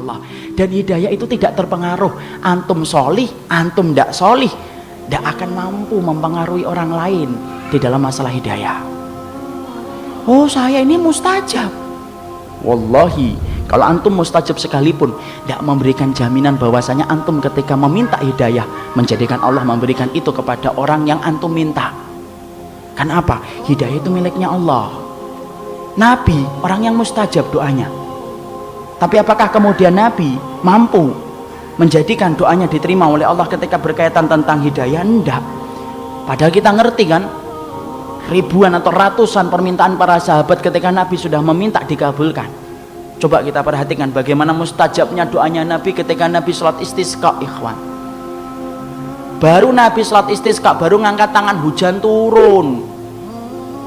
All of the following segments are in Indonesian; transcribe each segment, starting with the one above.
Allah. Dan hidayah itu tidak terpengaruh antum solih, antum tidak solih, tidak akan mampu mempengaruhi orang lain di dalam masalah hidayah. Oh, saya ini mustajab. Wallahi, kalau antum mustajab sekalipun tidak memberikan jaminan bahwasanya antum ketika meminta hidayah menjadikan Allah memberikan itu kepada orang yang antum minta. Kan apa? Hidayah itu miliknya Allah. Nabi orang yang mustajab doanya, tapi apakah kemudian Nabi mampu menjadikan doanya diterima oleh Allah ketika berkaitan tentang hidayah? Enggak. Padahal kita ngerti kan, ribuan atau ratusan permintaan para sahabat ketika Nabi sudah meminta dikabulkan. Coba kita perhatikan bagaimana mustajabnya doanya Nabi ketika Nabi sholat istisqa, ikhwan. Baru Nabi sholat istisqa, baru ngangkat tangan, hujan turun.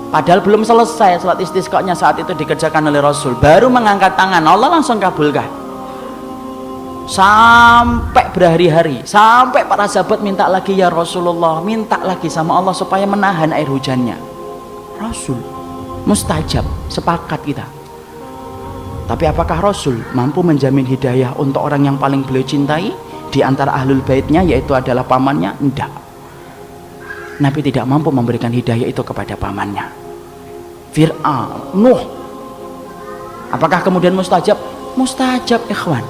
Padahal belum selesai sholat istisqa-nya saat itu dikerjakan oleh Rasul. Baru mengangkat tangan, Allah langsung kabulkan. Sampai berhari-hari, sampai para sahabat minta lagi, ya Rasulullah, minta lagi sama Allah supaya menahan air hujannya. Rasul mustajab, sepakat kita. Tapi apakah Rasul mampu menjamin hidayah untuk orang yang paling beliau cintai di antara ahlul baitnya, yaitu adalah pamannya? Tidak. Nabi tidak mampu memberikan hidayah itu kepada pamannya. Fir'aun, Nuh, apakah kemudian mustajab? Mustajab, ikhwan.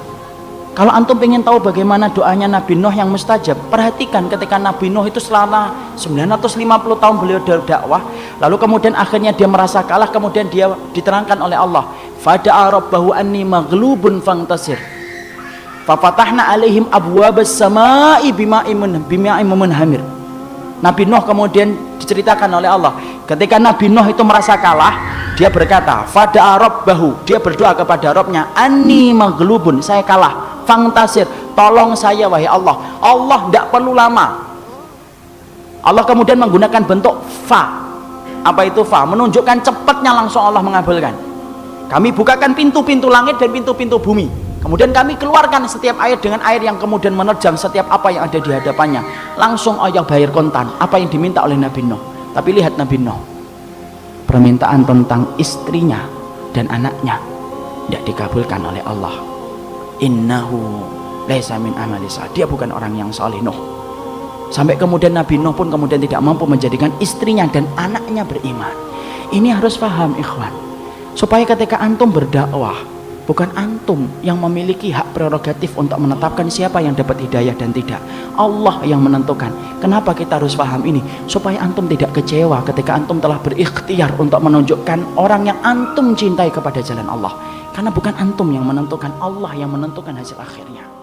Kalau antum ingin tahu bagaimana doanya Nabi Nuh yang mustajab, perhatikan ketika Nabi Nuh itu selama 950 tahun beliau dakwah, lalu kemudian akhirnya dia merasa kalah, kemudian dia diterangkan oleh Allah, fada'a rabbahu anni maghlubun fantasir fafatahna alaihim abwabas sama'i bima'im munhamir. Nabi Nuh kemudian diceritakan oleh Allah, ketika Nabi Nuh itu merasa kalah, dia berkata, fada'a rabbahu, dia berdoa kepada Rabbnya, anni maghlubun, saya kalah, fantasir, tolong saya wahai Allah. Allah tidak perlu lama. Allah kemudian menggunakan bentuk fa. Apa itu fa? Menunjukkan cepatnya langsung Allah mengabulkan. Kami bukakan pintu-pintu langit dan pintu-pintu bumi, kemudian kami keluarkan setiap air dengan air yang kemudian menerjang setiap apa yang ada di hadapannya. Langsung Allah bayar kontan apa yang diminta oleh Nabi Nuh. Tapi lihat Nabi Nuh, permintaan tentang istrinya dan anaknya tidak dikabulkan oleh Allah. Innahu laisa min amali salih, dia bukan orang yang saleh, Nuh. Sampai kemudian Nabi Nuh pun kemudian tidak mampu menjadikan istrinya dan anaknya beriman. Ini harus paham, ikhwan, supaya ketika antum berdakwah, bukan antum yang memiliki hak prerogatif untuk menetapkan siapa yang dapat hidayah dan tidak. Allah yang menentukan. Kenapa kita harus paham ini? Supaya antum tidak kecewa ketika antum telah berikhtiar untuk menunjukkan orang yang antum cintai kepada jalan Allah. Karena bukan antum yang menentukan, Allah yang menentukan hasil akhirnya.